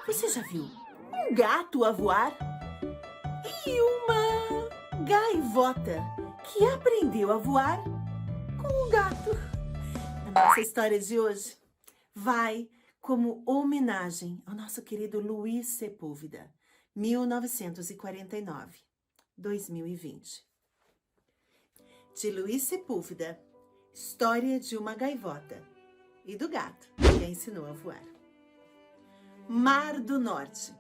Você já viu um gato a voar? E uma gaivota que aprendeu a voar com um gato? A nossa história de hoje vai como homenagem ao nosso querido Luiz Sepúlveda, 1949-2020. De Luiz Sepúlveda, história de uma gaivota e do gato que a ensinou a voar. Mar do Norte.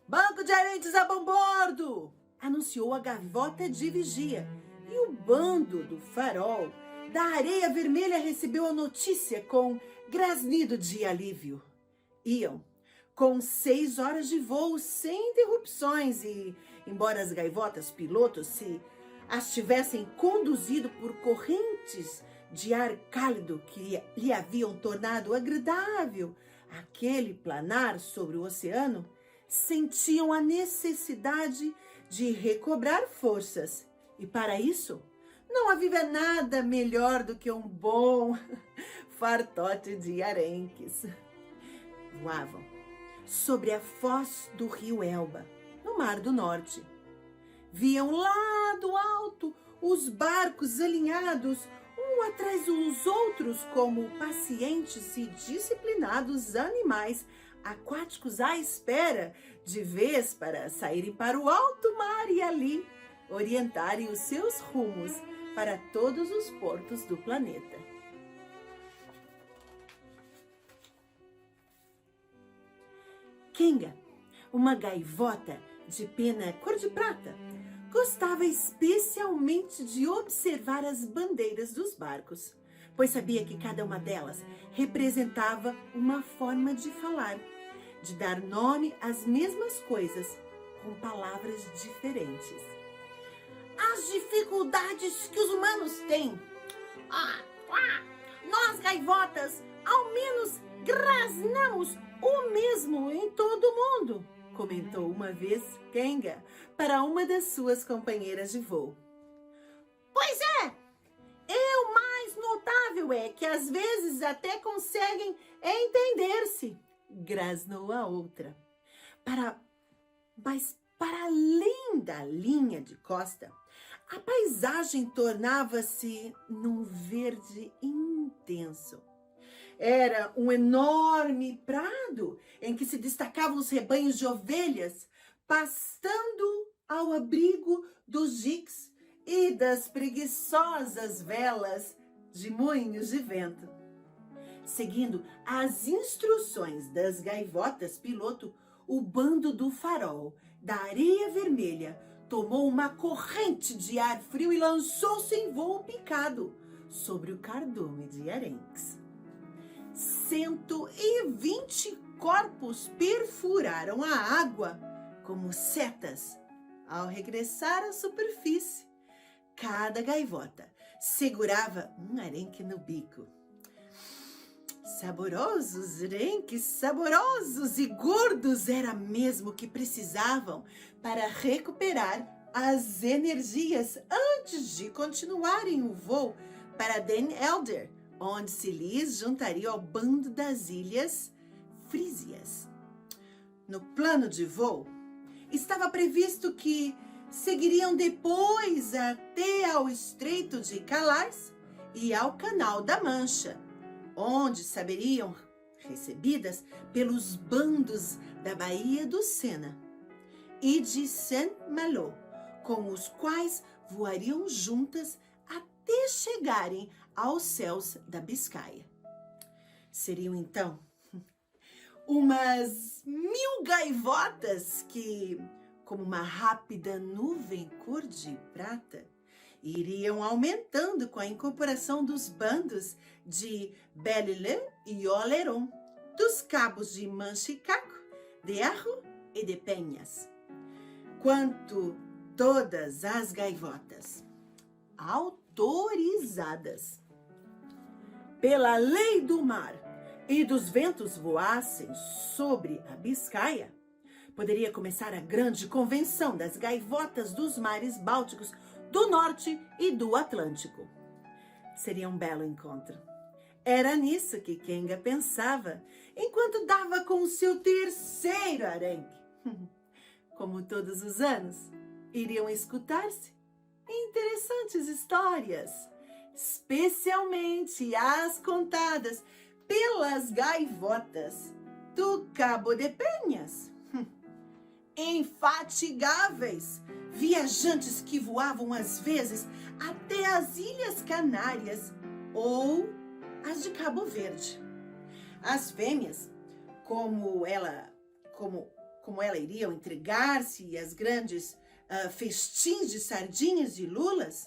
Banco de Arantes a bordo! Anunciou a gaivota de vigia. E o bando do farol da Areia Vermelha recebeu a notícia com grasnido de alívio. Iam com 6 horas de voo sem interrupções e, embora as gaivotas pilotos se as tivessem conduzido por correntes de ar cálido que lhe haviam tornado agradável aquele planar sobre o oceano, sentiam a necessidade de recobrar forças. E para isso, não havia nada melhor do que um bom fartote de arenques. Voavam sobre a foz do rio Elba, no Mar do Norte. Viam lá do alto os barcos alinhados, um atrás dos outros, como pacientes e disciplinados animais aquáticos à espera de vez para saírem para o alto mar e ali orientarem os seus rumos para todos os portos do planeta. Kenga, uma gaivota de pena cor de prata, gostava especialmente de observar as bandeiras dos barcos, pois sabia que cada uma delas representava uma forma de falar, de dar nome às mesmas coisas, com palavras diferentes. As dificuldades que os humanos têm. Nós, gaivotas, ao menos grasnamos o mesmo em todo o mundo, comentou uma vez Kenga para uma das suas companheiras de voo. Pois é! E o mais notável é que às vezes até conseguem entender-se, grasnou a outra. Mas para além da linha de costa, a paisagem tornava-se num verde intenso. Era um enorme prado em que se destacavam os rebanhos de ovelhas, pastando ao abrigo dos jigs e das preguiçosas velas de moinhos de vento. Seguindo as instruções das gaivotas piloto, o bando do farol da Areia Vermelha tomou uma corrente de ar frio e lançou-se em voo picado sobre o cardume de arenques. 120 corpos perfuraram a água como setas ao regressar à superfície. Cada gaivota segurava um arenque no bico. Saborosos arenques, saborosos e gordos, era mesmo o que precisavam para recuperar as energias antes de continuarem o voo para Den Helder, onde se lhes juntaria ao bando das Ilhas Frísias. No plano de voo, estava previsto que seguiriam depois até ao Estreito de Calais e ao Canal da Mancha, onde seriam recebidas pelos bandos da Baía do Sena e de Saint-Malo, com os quais voariam juntas até chegarem aos céus da Biscaia. Seriam então umas 1000 gaivotas que, como uma rápida nuvem cor de prata, iriam aumentando com a incorporação dos bandos de Belle-Île e Oléron, dos cabos de Manchicaco, de Arro e de Penhas. Quanto todas as gaivotas autorizadas pela lei do mar e dos ventos voassem sobre a Biscaia, poderia começar a grande convenção das gaivotas dos mares bálticos, do Norte e do Atlântico. Seria um belo encontro. Era nisso que Kenga pensava enquanto dava com o seu terceiro arenque. Como todos os anos, iriam escutar-se interessantes histórias, especialmente as contadas pelas gaivotas do Cabo de Penhas. Infatigáveis, viajantes que voavam às vezes até as Ilhas Canárias ou as de Cabo Verde. As fêmeas, como ela iriam entregar-se às grandes festins de sardinhas e lulas,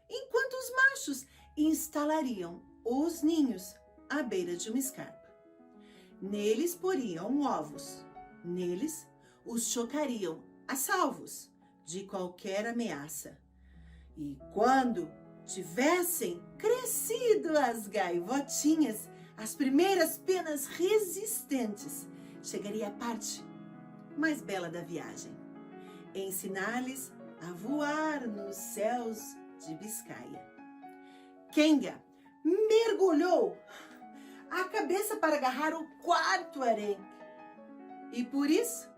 enquanto os machos instalariam os ninhos à beira de uma escarpa. Neles poriam ovos, neles os chocariam a salvos de qualquer ameaça. E quando tivessem crescido as gaivotinhas, as primeiras penas resistentes, chegaria a parte mais bela da viagem: ensinar-lhes a voar nos céus de Biscaia. Kenga mergulhou a cabeça para agarrar o quarto arenque e por isso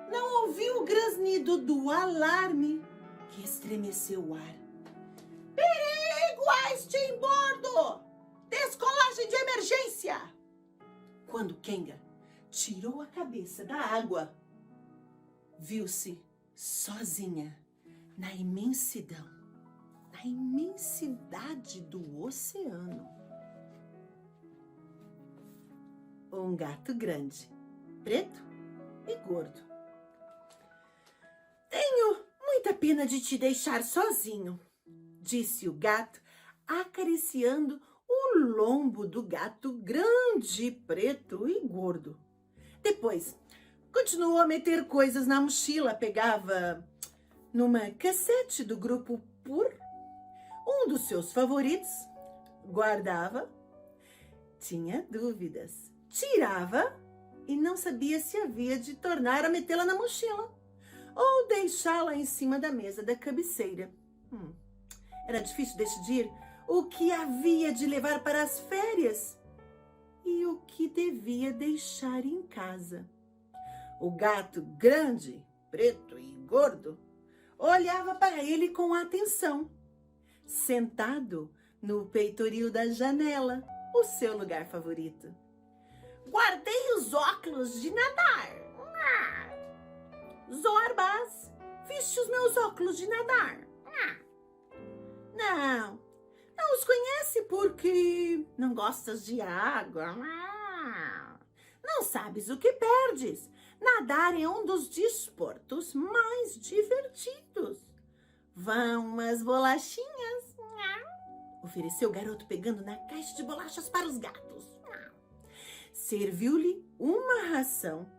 não ouviu o grasnido do alarme que estremeceu o ar. Perigo a este bordo! Descolagem de emergência! Quando Kenga tirou a cabeça da água, viu-se sozinha na imensidade do oceano. Um gato grande, preto e gordo. Tenho muita pena de te deixar sozinho, disse o gato, acariciando o lombo do gato grande, preto e gordo. Depois, continuou a meter coisas na mochila, pegava numa cassete do grupo Pur, um dos seus favoritos, guardava, tinha dúvidas, tirava e não sabia se havia de tornar a metê-la na mochila ou deixá-la em cima da mesa da cabeceira. Era difícil decidir o que havia de levar para as férias e o que devia deixar em casa. O gato grande, preto e gordo olhava para ele com atenção, sentado no peitoril da janela, o seu lugar favorito. Guardei os óculos de nadar. Zorbas, viste os meus óculos de nadar? Não os conhece porque não gostas de água. Não sabes o que perdes. Nadar é um dos desportos mais divertidos. Vão umas bolachinhas? Ofereceu o garoto, pegando na caixa de bolachas para os gatos. Serviu-lhe uma ração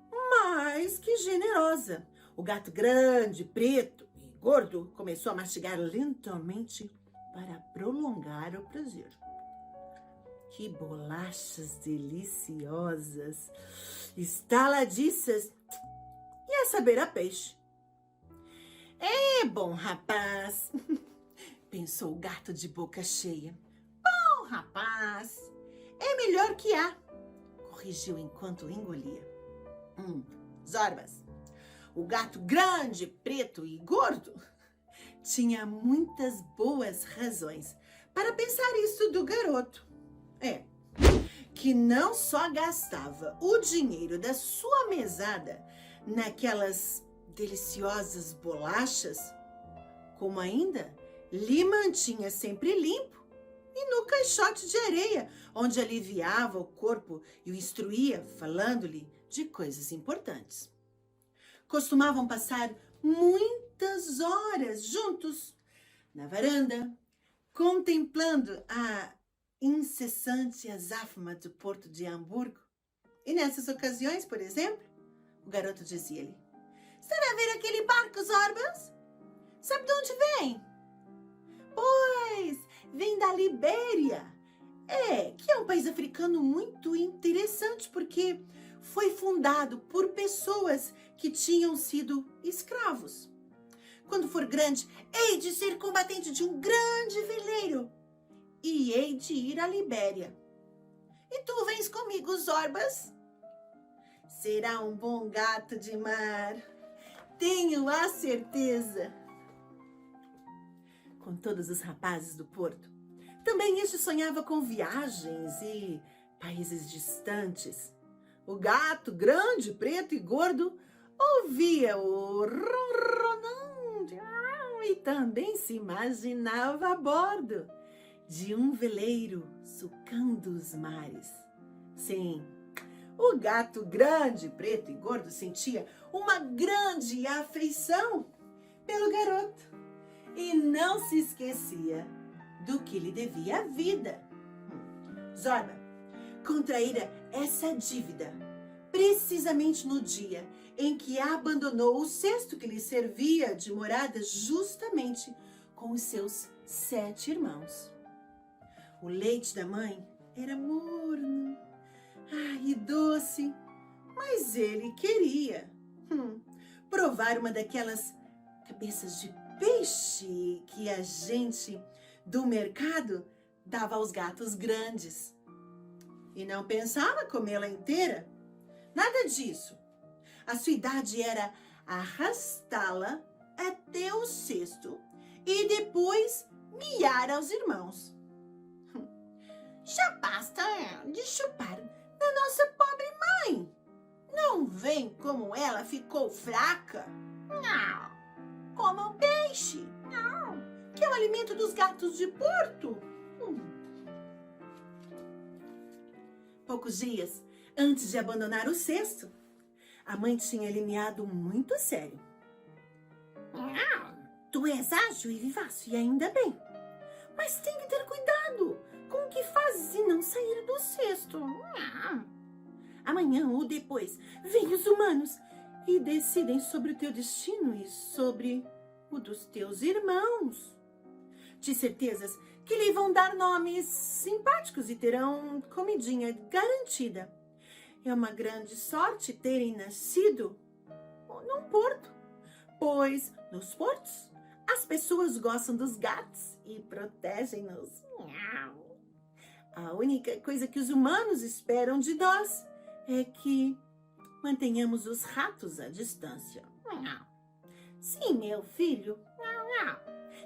mais que generosa. O gato grande, preto e gordo começou a mastigar lentamente para prolongar o prazer. Que bolachas deliciosas, estaladiças e a saber a peixe. É bom, rapaz, pensou o gato de boca cheia. Bom, rapaz, é melhor que há, corrigiu enquanto engolia. Zorbas, o gato grande, preto e gordo, tinha muitas boas razões para pensar isso do garoto. Que não só gastava o dinheiro da sua mesada naquelas deliciosas bolachas, como ainda lhe mantinha sempre limpo e no caixote de areia, onde aliviava o corpo e o instruía, falando-lhe de coisas importantes. Costumavam passar muitas horas juntos na varanda, contemplando a incessante azáfama do porto de Hamburgo. E nessas ocasiões, por exemplo, o garoto dizia-lhe: "Estará a ver aquele barco, Zorbas? Sabe de onde vem?" "Pois, vem da Libéria. Que é um país africano muito interessante, porque foi fundado por pessoas que tinham sido escravos. Quando for grande, hei de ser combatente de um grande veleiro e hei de ir à Libéria. E tu vens comigo, Zorbas? Será um bom gato de mar, tenho a certeza. Com todos os rapazes do porto, também este sonhava com viagens e países distantes. O gato, grande, preto e gordo, ouvia o ronronão e também se imaginava a bordo de um veleiro sulcando os mares. Sim, o gato grande, preto e gordo sentia uma grande afeição pelo garoto e não se esquecia do que lhe devia a vida. Zorba contraíra essa dívida precisamente no dia em que abandonou o cesto que lhe servia de morada justamente com os seus 7 irmãos. O leite da mãe era morno, e doce, mas ele queria provar uma daquelas cabeças de peixe que a gente do mercado dava aos gatos grandes. E não pensava comê-la inteira. Nada disso. A sua idade era arrastá-la até o cesto e depois miar aos irmãos. Já basta de chupar da nossa pobre mãe. Não vem como ela ficou fraca? Não. Coma um peixe. Não. Que é o alimento dos gatos de porto. Poucos dias antes de abandonar o cesto, a mãe tinha lhe miado muito sério. Tu és ágil e vivaz, e ainda bem. Mas tem que ter cuidado com o que fazes e não sair do cesto. Amanhã ou depois, vêm os humanos e decidem sobre o teu destino e sobre o dos teus irmãos. De certezas que lhe vão dar nomes simpáticos e terão comidinha garantida. É uma grande sorte terem nascido num porto, pois nos portos as pessoas gostam dos gatos e protegem-nos. A única coisa que os humanos esperam de nós é que mantenhamos os ratos à distância. Sim, meu filho,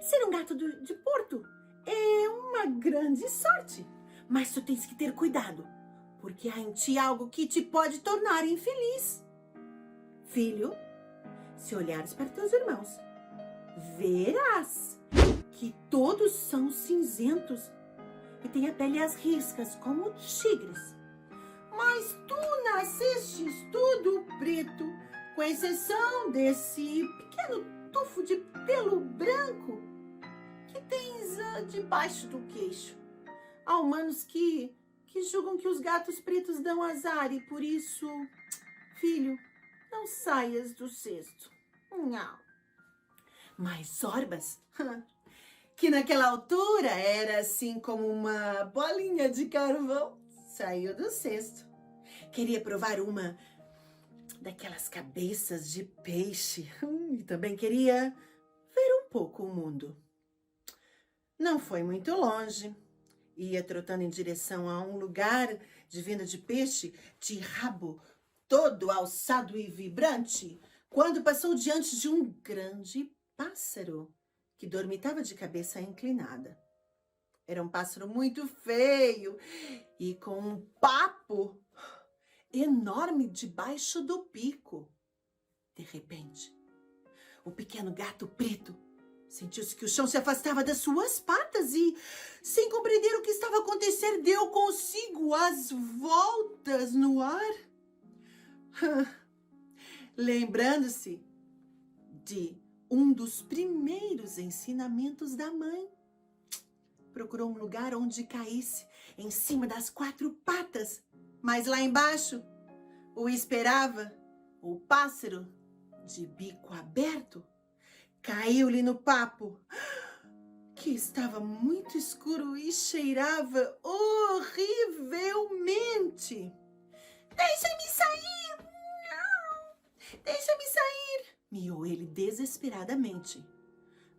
ser um gato de porto é uma grande sorte, mas tu tens que ter cuidado, porque há em ti algo que te pode tornar infeliz. Filho, se olhares para teus irmãos, verás que todos são cinzentos e têm a pele às riscas, como tigres. Mas tu nascestes tudo preto, com exceção desse pequeno tufo de pelo branco que tens debaixo do queixo. Há humanos que julgam que os gatos pretos dão azar e por isso, filho, não saias do cesto. Não. Mas Zorbas, que naquela altura era assim como uma bolinha de carvão, saiu do cesto. Queria provar uma daquelas cabeças de peixe e também queria ver um pouco o mundo. Não foi muito longe. Ia trotando em direção a um lugar de venda de peixe de rabo todo alçado e vibrante, quando passou diante de um grande pássaro que dormitava de cabeça inclinada. Era um pássaro muito feio e com um papo enorme debaixo do bico. De repente, o pequeno gato preto sentiu-se que o chão se afastava das suas patas e, sem compreender o que estava acontecendo, deu consigo as voltas no ar. Lembrando-se de um dos primeiros ensinamentos da mãe. Procurou um lugar onde caísse em cima das 4 patas, mas lá embaixo o esperava o pássaro de bico aberto. Caiu-lhe no papo, que estava muito escuro e cheirava horrivelmente. Deixa-me sair! Não! Deixa-me sair! Miou ele desesperadamente.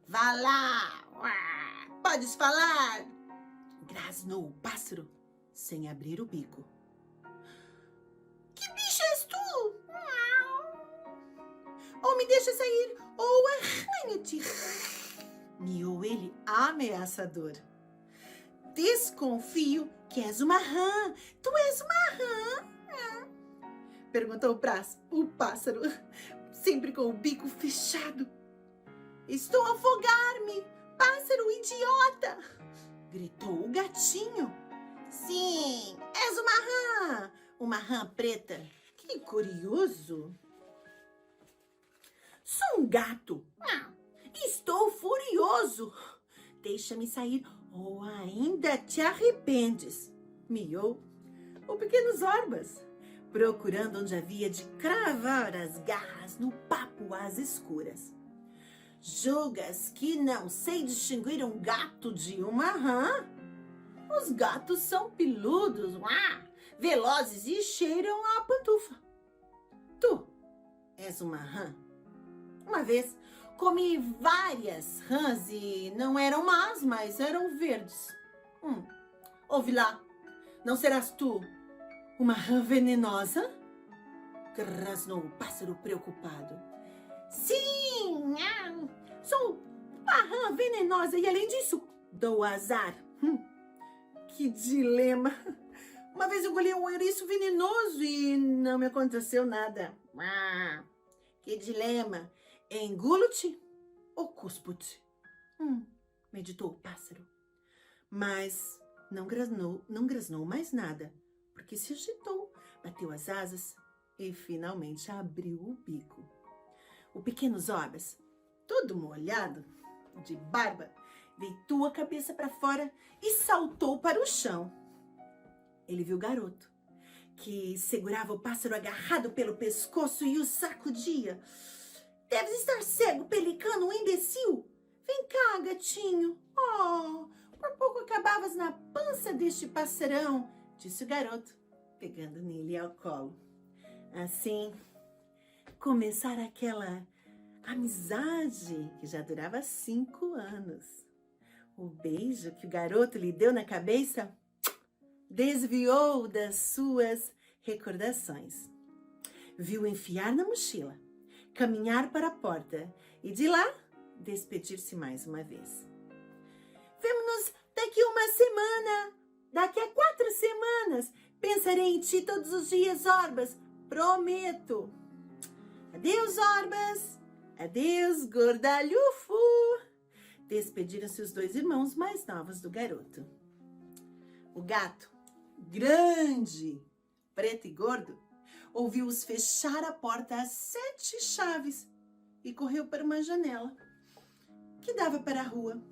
Vá lá! Podes falar! Grasnou o pássaro, sem abrir o bico. Que bicho és tu? Ou me deixa sair, ou arranho-te, miou ele ameaçador. Desconfio que és uma rã. Tu és uma rã? Perguntou o pássaro, sempre com o bico fechado. Estou a afogar-me, pássaro idiota! Gritou o gatinho. Sim, és uma rã preta. Que curioso. Sou um gato. Estou furioso. Deixa-me sair ou ainda te arrependes, miou o pequeno Zorbas, procurando onde havia de cravar as garras no papo às escuras. Julgas que não sei distinguir um gato de uma rã? Os gatos são peludos, velozes e cheiram a pantufa. Tu és uma rã. Uma vez comi várias rãs e não eram más, mas eram verdes. Ouve lá, não serás tu uma rã venenosa? Grasnou o pássaro preocupado. Sim, sou uma rã venenosa e além disso, dou azar. Que dilema. Uma vez eu engoli um ouriço venenoso e não me aconteceu nada. Que dilema. Engulo-te ou cuspo-te? Meditou o pássaro. Mas não grasnou mais nada, porque se agitou, bateu as asas e finalmente abriu o bico. O pequeno Zorbas, todo molhado, de barba, deitou a cabeça para fora e saltou para o chão. Ele viu o garoto, que segurava o pássaro agarrado pelo pescoço e o sacudia. Deves estar cego, pelicano, um imbecil. Vem cá, gatinho. Por pouco acabavas na pança deste passarão, disse o garoto, pegando nele ao colo. Assim, começara aquela amizade que já durava 5 anos. O beijo que o garoto lhe deu na cabeça desviou das suas recordações. Viu enfiar na mochila, caminhar para a porta e de lá despedir-se mais uma vez. Vemo-nos daqui uma semana, daqui a 4 semanas. Pensarei em ti todos os dias, Zorbas, prometo. Adeus, Zorbas. Adeus, gordalhufo. Despediram-se os 2 irmãos mais novos do garoto. O gato, grande, preto e gordo, ouviu-os fechar a porta às 7 chaves e correu para uma janela que dava para a rua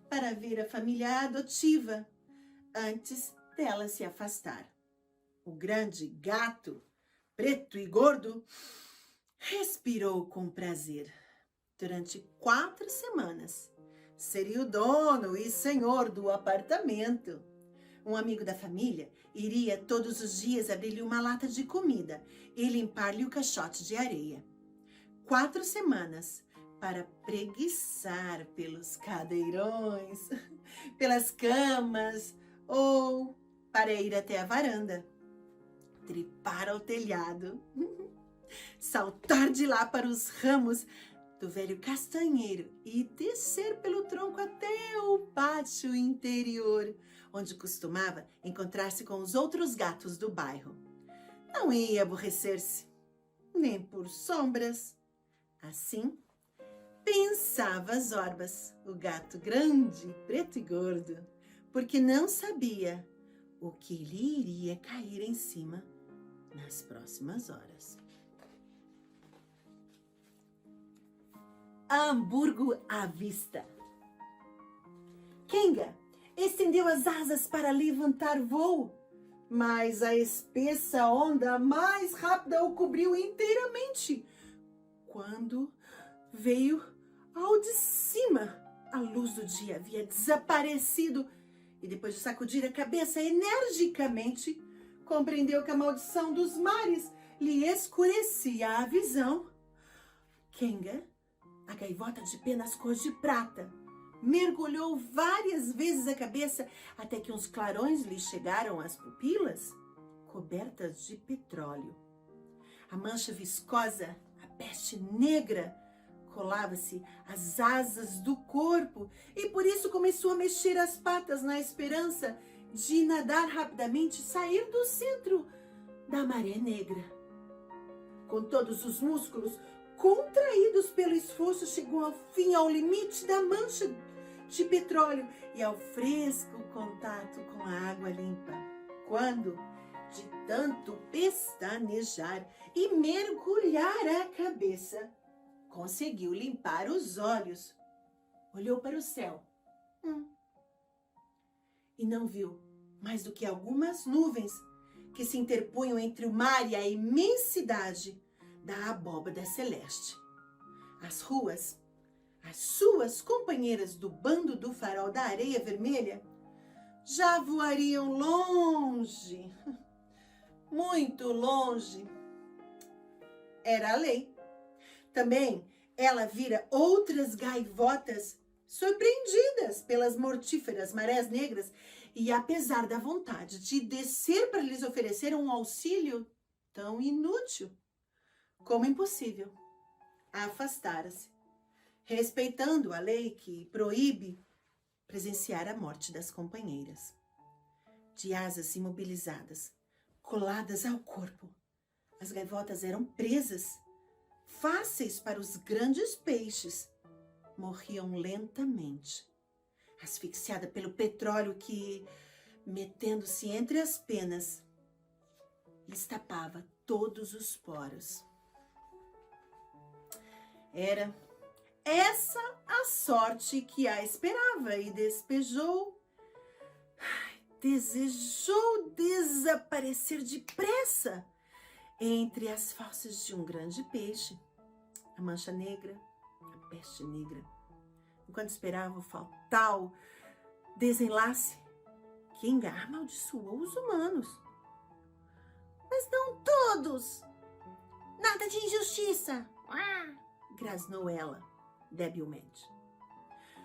para ver a família adotiva antes dela se afastar. O grande gato, preto e gordo, respirou com prazer. Durante 4 semanas, seria o dono e senhor do apartamento. Um amigo da família iria todos os dias abrir-lhe uma lata de comida e limpar-lhe o caixote de areia. 4 semanas para preguiçar pelos cadeirões, pelas camas ou para ir até a varanda, trepar ao telhado, saltar de lá para os ramos do velho castanheiro e descer pelo tronco até o pátio interior, onde costumava encontrar-se com os outros gatos do bairro. Não ia aborrecer-se, nem por sombras. Assim, pensava Zorbas, o gato grande, preto e gordo, porque não sabia o que lhe iria cair em cima nas próximas horas. Hamburgo à vista. Kenga estendeu as asas para levantar voo, mas a espessa onda mais rápida o cobriu inteiramente. Quando veio ao de cima, a luz do dia havia desaparecido e depois de sacudir a cabeça energicamente, compreendeu que a maldição dos mares lhe escurecia a visão. Kenga, a gaivota de penas cor de prata, mergulhou várias vezes a cabeça até que uns clarões lhe chegaram às pupilas, cobertas de petróleo. A mancha viscosa, a peste negra, colava-se às asas do corpo e por isso começou a mexer as patas na esperança de nadar rapidamente e sair do centro da maré negra. Com todos os músculos contraídos pelo esforço, chegou ao fim, ao limite da mancha de petróleo e ao fresco contato com a água limpa. Quando, de tanto pestanejar e mergulhar a cabeça, conseguiu limpar os olhos. Olhou para o céu. E não viu mais do que algumas nuvens que se interpunham entre o mar e a imensidade da abóbada celeste. As ruas, as suas companheiras do bando do farol da areia vermelha, já voariam longe, muito longe. Era a lei. Também ela vira outras gaivotas surpreendidas pelas mortíferas marés negras e, apesar da vontade de descer para lhes oferecer um auxílio tão inútil como impossível, afastara-se, respeitando a lei que proíbe presenciar a morte das companheiras. De asas imobilizadas, coladas ao corpo, as gaivotas eram presas, fáceis para os grandes peixes. Morriam lentamente, asfixiada pelo petróleo que, metendo-se entre as penas, lhes tapava todos os poros. Era essa a sorte que a esperava e desejou desaparecer depressa entre as fauces de um grande peixe, a mancha negra, a peste negra. Enquanto esperava o fatal desenlace, Kenga amaldiçoou os humanos. Mas não todos! Nada de injustiça! Grasnou ela, debilmente.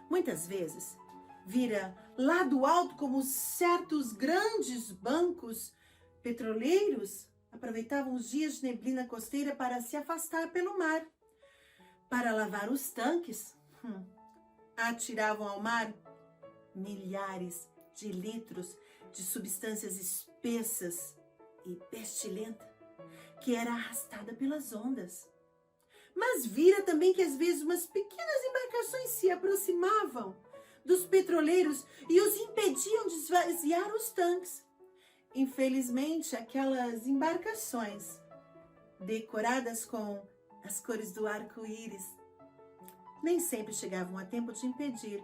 Muitas vezes, vira lá do alto como certos grandes bancos petroleiros aproveitavam os dias de neblina costeira para se afastar pelo mar. Para lavar os tanques, atiravam ao mar milhares de litros de substâncias espessas e pestilenta que era arrastada pelas ondas. Mas vira também que às vezes umas pequenas embarcações se aproximavam dos petroleiros e os impediam de esvaziar os tanques. Infelizmente, aquelas embarcações, decoradas com as cores do arco-íris, nem sempre chegavam a tempo de impedir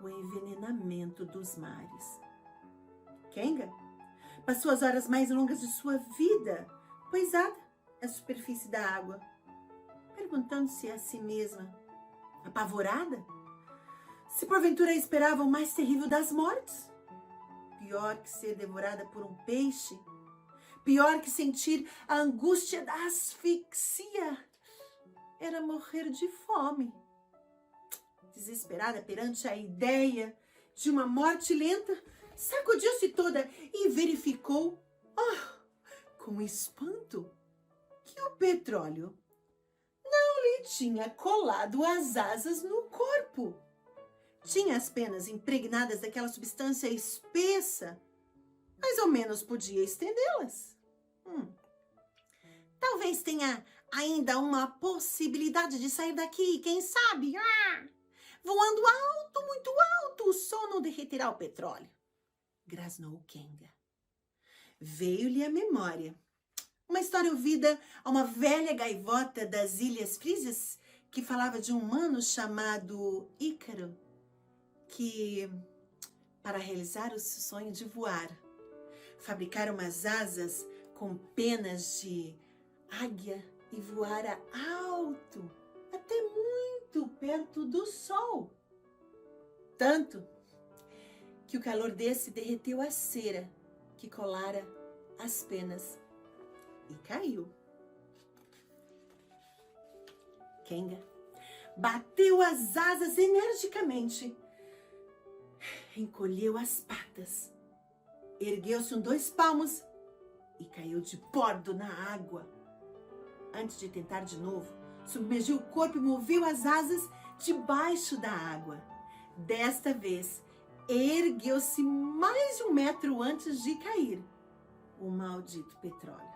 o envenenamento dos mares. Kenga passou as horas mais longas de sua vida poisada à superfície da água, perguntando-se a si mesma, apavorada, se porventura esperava o mais terrível das mortes. Pior que ser devorada por um peixe, pior que sentir a angústia da asfixia, era morrer de fome. Desesperada perante a ideia de uma morte lenta, sacudiu-se toda e verificou, com espanto, que o petróleo não lhe tinha colado as asas no corpo. Tinha as penas impregnadas daquela substância espessa, mas ao menos podia estendê-las. Talvez tenha ainda uma possibilidade de sair daqui, quem sabe? Voando alto, muito alto, o sol não derreterá o petróleo. Grasnou Kenga. Veio-lhe à memória uma história ouvida a uma velha gaivota das Ilhas Frísias que falava de um humano chamado Ícaro, que, para realizar o sonho de voar, fabricara umas asas com penas de águia e voara alto, até muito perto do sol. Tanto que o calor desse derreteu a cera que colara as penas e caiu. Kenga bateu as asas energicamente, encolheu as patas, ergueu-se 2 palmos e caiu de bordo na água. Antes de tentar de novo, submergiu o corpo e moveu as asas debaixo da água. Desta vez, ergueu-se mais de 1 metro antes de cair. O maldito petróleo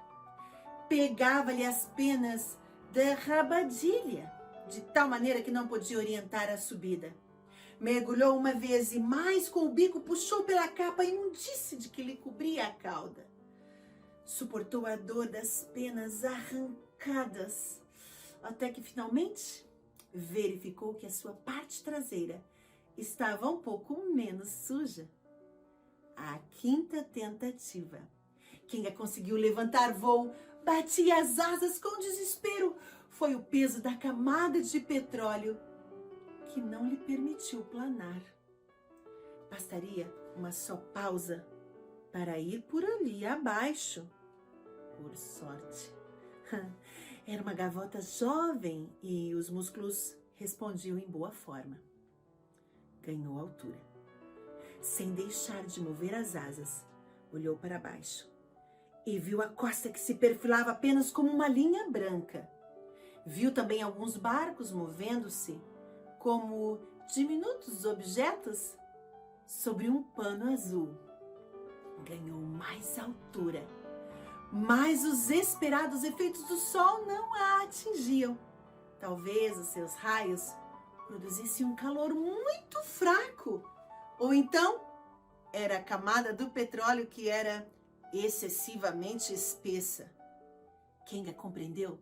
pegava-lhe as penas da rabadilha, de tal maneira que não podia orientar a subida. Mergulhou uma vez e mais com o bico puxou pela capa a imundície de que lhe cobria a cauda. Suportou a dor das penas arrancadas, até que finalmente verificou que a sua parte traseira estava um pouco menos suja. A 5ª tentativa, Kinga conseguiu levantar voo, batia as asas com desespero. Foi o peso da camada de petróleo que não lhe permitiu planar. Bastaria uma só pausa para ir por ali abaixo. Por sorte, era uma gaivota jovem e os músculos respondiam em boa forma. Ganhou altura. Sem deixar de mover as asas, olhou para baixo e viu a costa que se perfilava apenas como uma linha branca. Viu também alguns barcos movendo-se como diminutos objetos sobre um pano azul. Ganhou mais altura, mas os esperados efeitos do sol não a atingiam. Talvez os seus raios produzissem um calor muito fraco, ou então era a camada do petróleo que era excessivamente espessa. Kinga compreendeu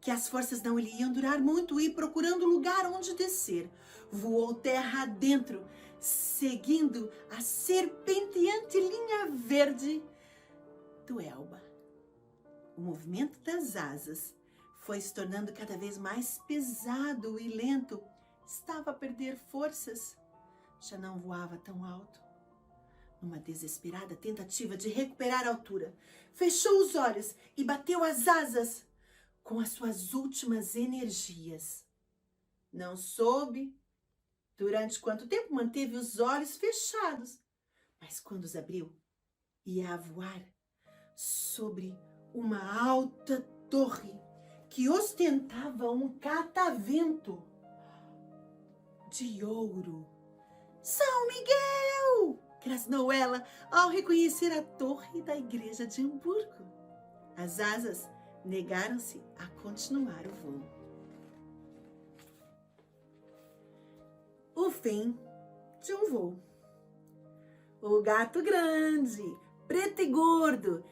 que as forças não lhe iam durar muito e, procurando lugar onde descer, voou terra adentro, seguindo a serpenteante linha verde do Elba. O movimento das asas foi se tornando cada vez mais pesado e lento. Estava a perder forças. Já não voava tão alto. Numa desesperada tentativa de recuperar a altura, fechou os olhos e bateu as asas com as suas últimas energias. Não soube durante quanto tempo manteve os olhos fechados, mas quando os abriu, ia a voar sobre uma alta torre que ostentava um catavento de ouro. São Miguel! Grasnou ela ao reconhecer a torre da igreja de Hamburgo. As asas negaram-se a continuar o voo. O fim de um voo. O gato grande, preto e gordo,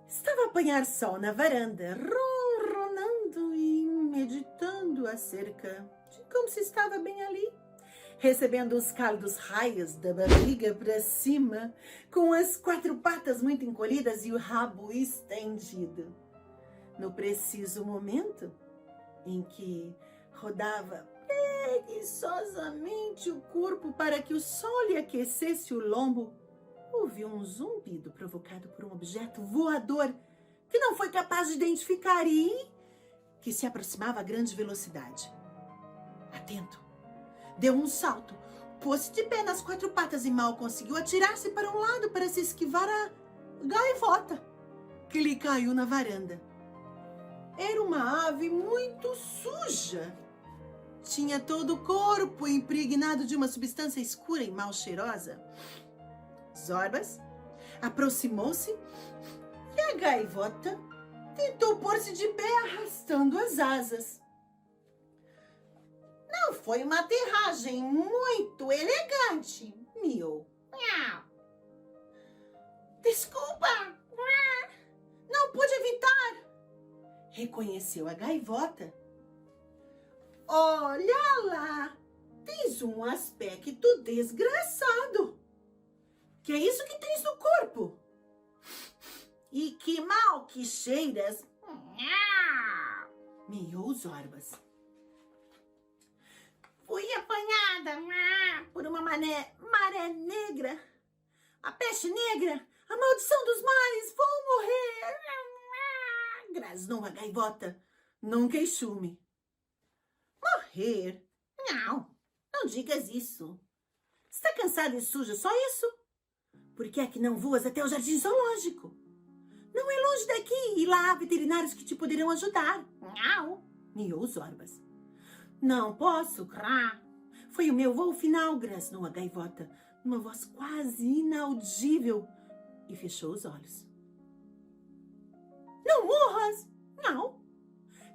estava a apanhar sol na varanda, ronronando e meditando acerca de como se estava bem ali, recebendo os cálidos raios da barriga para cima, com as 4 patas muito encolhidas e o rabo estendido. No preciso momento em que rodava preguiçosamente o corpo para que o sol lhe aquecesse o lombo, ouviu um zumbido provocado por um objeto voador que não foi capaz de identificar e que se aproximava a grande velocidade. Atento, deu um salto, pôs-se de pé nas 4 patas e mal conseguiu atirar-se para um lado para se esquivar a gaivota que lhe caiu na varanda. Era uma ave muito suja. Tinha todo o corpo impregnado de uma substância escura e mal cheirosa. Zorbas aproximou-se e a gaivota tentou pôr-se de pé arrastando as asas. Não foi uma aterragem muito elegante, miou. Desculpa, não pude evitar, reconheceu a gaivota. Olha lá, tens um aspecto desgraçado. Que é isso que tens no corpo? E que mal que cheiras, miou Zorbas. Fui apanhada por uma maré negra, a peste negra, a maldição dos mares, vou morrer, grasnou a gaivota num queixume. Morrer? Não digas isso. Está cansada e suja, só isso? Por que é que não voas até o jardim zoológico? Não é longe daqui e lá há veterinários que te poderão ajudar. Miou Zorbas. Não posso, crá. Foi o meu voo final, grasnou a gaivota, numa voz quase inaudível, e fechou os olhos. Não morras! Não.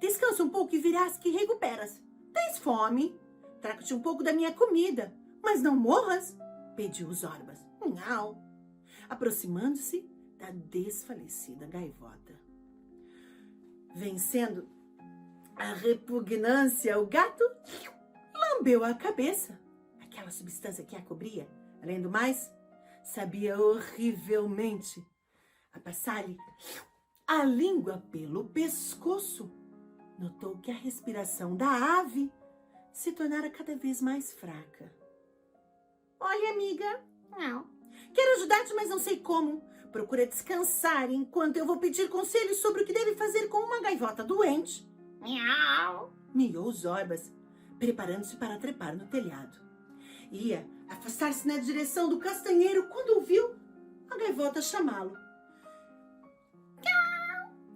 Descansa um pouco e verás que recuperas. Tens fome? Trago-te um pouco da minha comida, mas não morras, pediu Zorbas. Não. Aproximando-se da desfalecida gaivota. Vencendo a repugnância, o gato lambeu a cabeça. Aquela substância que a cobria, além do mais, sabia horrivelmente a passar-lhe a língua pelo pescoço. Notou que a respiração da ave se tornara cada vez mais fraca. Olha, amiga, não. Quero ajudar-te, mas não sei como. Procura descansar enquanto eu vou pedir conselhos sobre o que deve fazer com uma gaivota doente. Miau! Miou Zorbas, preparando-se para trepar no telhado. Ia afastar-se na direção do castanheiro quando ouviu a gaivota chamá-lo.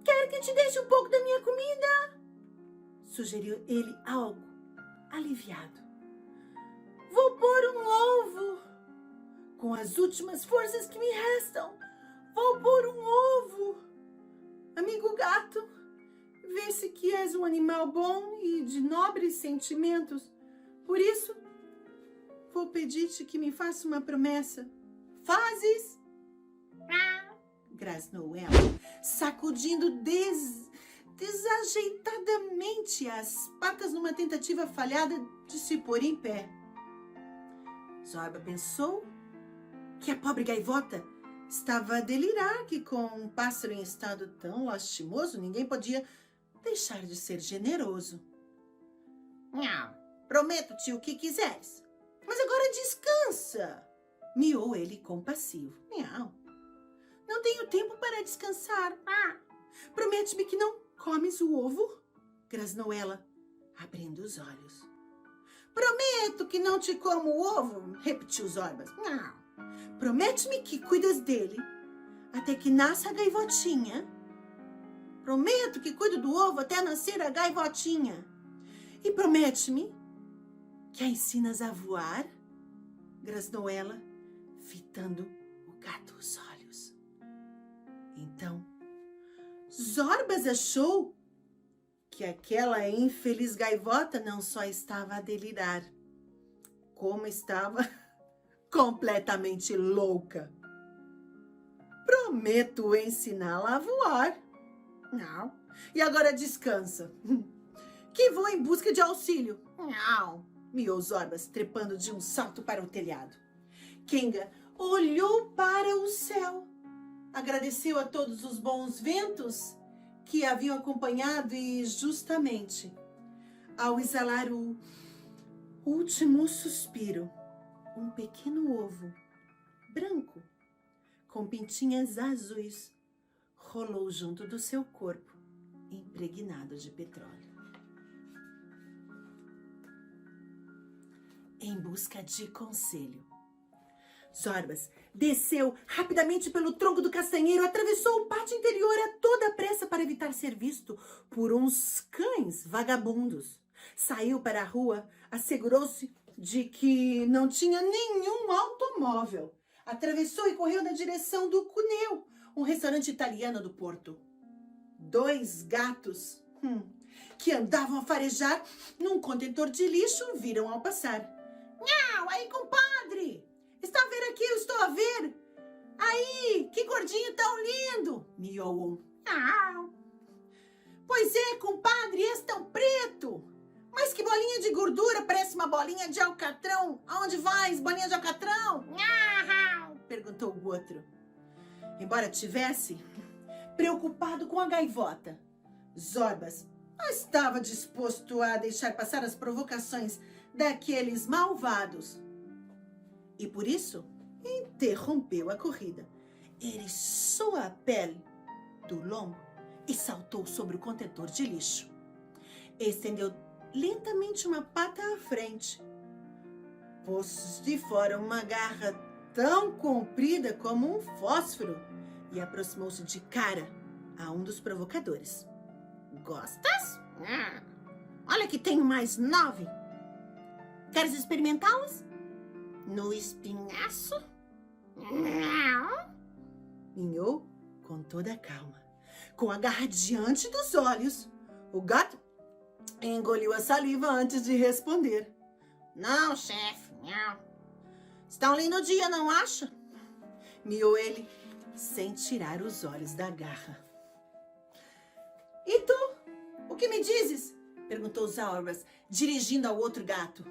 Quero que te deixe um pouco da minha comida, sugeriu ele algo aliviado. Vou pôr um ovo. Com as últimas forças que me restam, vou pôr um ovo. Amigo gato, vê-se que és um animal bom e de nobres sentimentos. Por isso, vou pedir-te que me faça uma promessa. Fazes? Grasnou ela, sacudindo desajeitadamente as patas numa tentativa falhada de se pôr em pé. Zorba pensou que a pobre gaivota estava a delirar, que com um pássaro em estado tão lastimoso, ninguém podia deixar de ser generoso. Prometo-te o que quiseres, mas agora descansa, miou ele compassivo. Não tenho tempo para descansar. Promete-me que não comes o ovo, grasnou ela, abrindo os olhos. Prometo que não te como o ovo, repetiu Zorbas. Promete-me que cuidas dele até que nasça a gaivotinha. Prometo que cuido do ovo até nascer a gaivotinha. E promete-me que a ensinas a voar, grasnou ela, fitando o gato os olhos. Então, Zorbas achou que aquela infeliz gaivota não só estava a delirar, como estava completamente louca. Prometo ensiná-la a voar. Não. E agora descansa, que vou em busca de auxílio. Não. Miou Zorbas, trepando de um salto para o telhado. Kenga olhou para o céu, agradeceu a todos os bons ventos que haviam acompanhado e, justamente, ao exalar o último suspiro, um pequeno ovo branco com pintinhas azuis rolou junto do seu corpo, impregnado de petróleo. Em busca de conselho, Zorbas desceu rapidamente pelo tronco do castanheiro, atravessou o pátio interior a toda pressa para evitar ser visto por uns cães vagabundos. Saiu para a rua, assegurou-se de que não tinha nenhum automóvel. Atravessou e correu na direção do Cuneu, um restaurante italiano do Porto. 2 gatos que andavam a farejar num contentor de lixo viram ao passar. Não, aí, compadre! Está a ver aqui, eu estou a ver. Aí, que gordinho tão lindo, miou um. Pois é, compadre, és tão preto. Mas que bolinha de gordura, parece uma bolinha de alcatrão. Aonde vais, bolinha de alcatrão? Perguntou o outro. Embora tivesse preocupado com a gaivota, Zorbas não estava disposto a deixar passar as provocações daqueles malvados. E por isso, interrompeu a corrida, eriçou a pele do lombo e saltou sobre o contentor de lixo. Estendeu lentamente uma pata à frente, pôs de fora uma garra tão comprida como um fósforo e aproximou-se de cara a um dos provocadores. Gostas? Olha que tenho mais 9. Queres experimentá-los? No espinhaço? Minhou com toda a calma, com a garra diante dos olhos. O gato engoliu a saliva antes de responder. Não, chefe. Está um lindo dia, não acha? Miou ele, sem tirar os olhos da garra. E tu? O que me dizes? Perguntou Zorbas, dirigindo ao outro gato.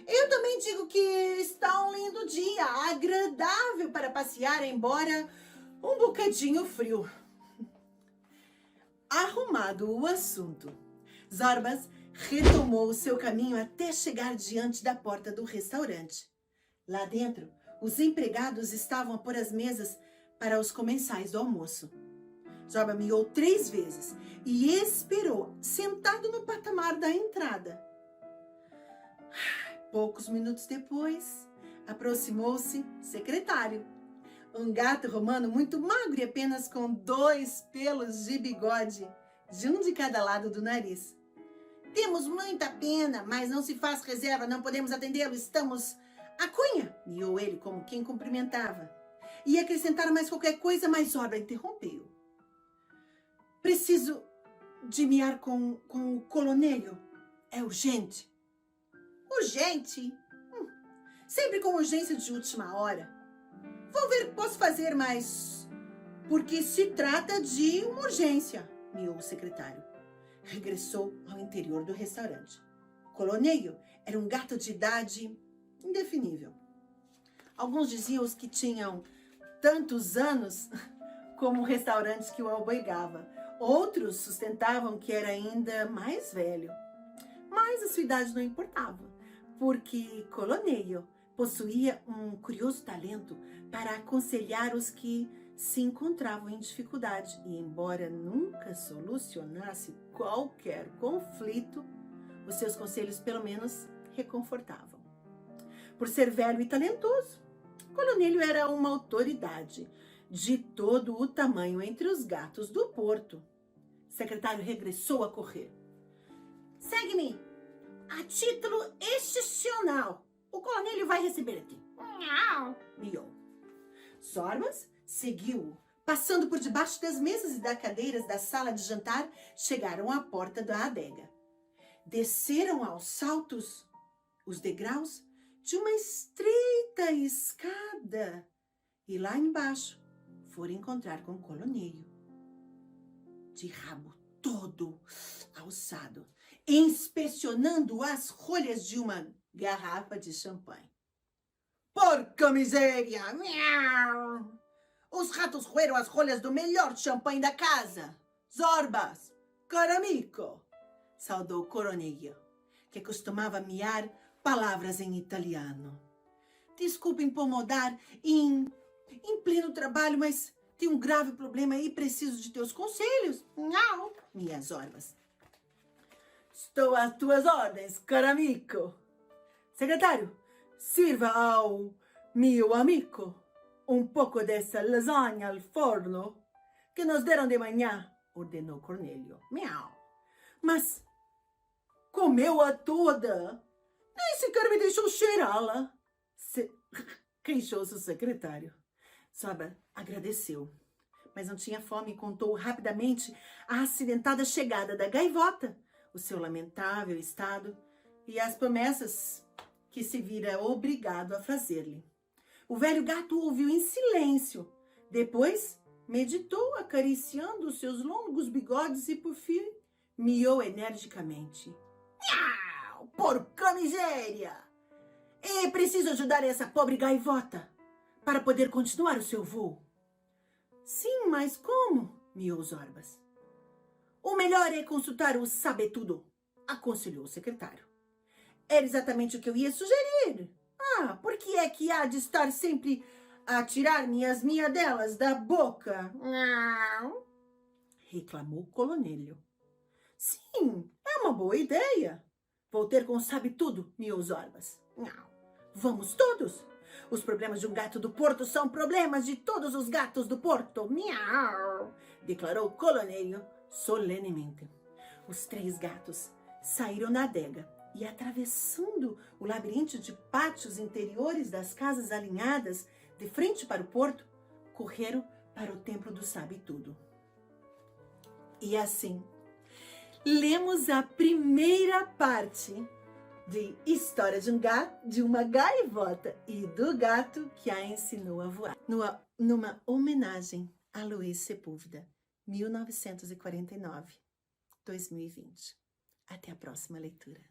Eu também digo que está um lindo dia, agradável para passear, embora um bocadinho frio. Arrumado o assunto, Zorbas retomou o seu caminho até chegar diante da porta do restaurante. Lá dentro, os empregados estavam a pôr as mesas para os comensais do almoço. Zorbas miou 3 vezes e esperou, sentado no patamar da entrada. Poucos minutos depois, aproximou-se secretário, um gato romano muito magro e apenas com 2 pelos de bigode, de um de cada lado do nariz. Temos muita pena, mas não se faz reserva, não podemos atendê-lo, estamos... A cunha, miou ele como quem cumprimentava. Ia acrescentar mais qualquer coisa, mas Zorbas interrompeu. Preciso de miar com o colonelho. É urgente. Urgente? Sempre com urgência de última hora. Vou ver o que posso fazer, mas... Porque se trata de uma urgência, miou o secretário. Regressou ao interior do restaurante. Coloneio era um gato de idade indefinível. Alguns diziam que tinham tantos anos como restaurantes que o albergava. Outros sustentavam que era ainda mais velho. Mas a sua idade não importava, porque Coloneio possuía um curioso talento para aconselhar os que se encontravam em dificuldade e, embora nunca solucionasse qualquer conflito, os seus conselhos pelo menos reconfortavam. Por ser velho e talentoso, Colonelho era uma autoridade de todo o tamanho entre os gatos do porto. O secretário regressou a correr. Segue-me! A título excepcional, o Colonelho vai receber aqui. Miou. Zorbas seguiu-o. Passando por debaixo das mesas e das cadeiras da sala de jantar, chegaram à porta da adega. Desceram aos saltos os degraus de uma estreita escada e lá embaixo foram encontrar com o Coloneio, de rabo todo alçado, inspecionando as rolhas de uma garrafa de champanhe. Porca miséria! Miau! Os ratos roeram as rolhas do melhor champanhe da casa. Zorbas, caro amigo, saudou Coloneio, que costumava miar palavras em italiano. Desculpe incomodar em pleno trabalho, mas tenho um grave problema e preciso de teus conselhos. Não, minhas Zorbas. Estou às tuas ordens, caro amigo. Secretário, sirva ao meu amigo um pouco dessa lasanha al forno que nos deram de manhã, ordenou Cornélio. Miau. Mas comeu-a toda. Nem sequer me deixou cheirá-la. Queixou-se o secretário. Zorbas agradeceu, mas não tinha fome e contou rapidamente a acidentada chegada da gaivota, o seu lamentável estado e as promessas que se vira obrigado a fazer-lhe. O velho gato ouviu em silêncio. Depois meditou, acariciando os seus longos bigodes e, por fim, miou energicamente. Miau! Porca miséria! É preciso ajudar essa pobre gaivota para poder continuar o seu voo. Sim, mas como? Miou Zorbas. O melhor é consultar o sabetudo, aconselhou o secretário. Era exatamente o que eu ia sugerir. Por que é que há de estar sempre a tirar-me as miadelas da boca? Não, reclamou o Colonelho. Sim, é uma boa ideia, Vou ter com sabe-tudo, miou os Orbas. Não. Vamos todos. Os problemas de um gato do Porto são problemas de todos os gatos do Porto. Miau, declarou o coloneiro solenemente. Os 3 gatos saíram da adega e, atravessando o labirinto de pátios interiores das casas alinhadas de frente para o porto, correram para o templo do sabe-tudo. E assim, lemos a primeira parte de História de um Gato, de uma Gaivota e do gato que a ensinou a voar, numa homenagem a Luiz Sepúlveda, 1949-2020. Até a próxima leitura.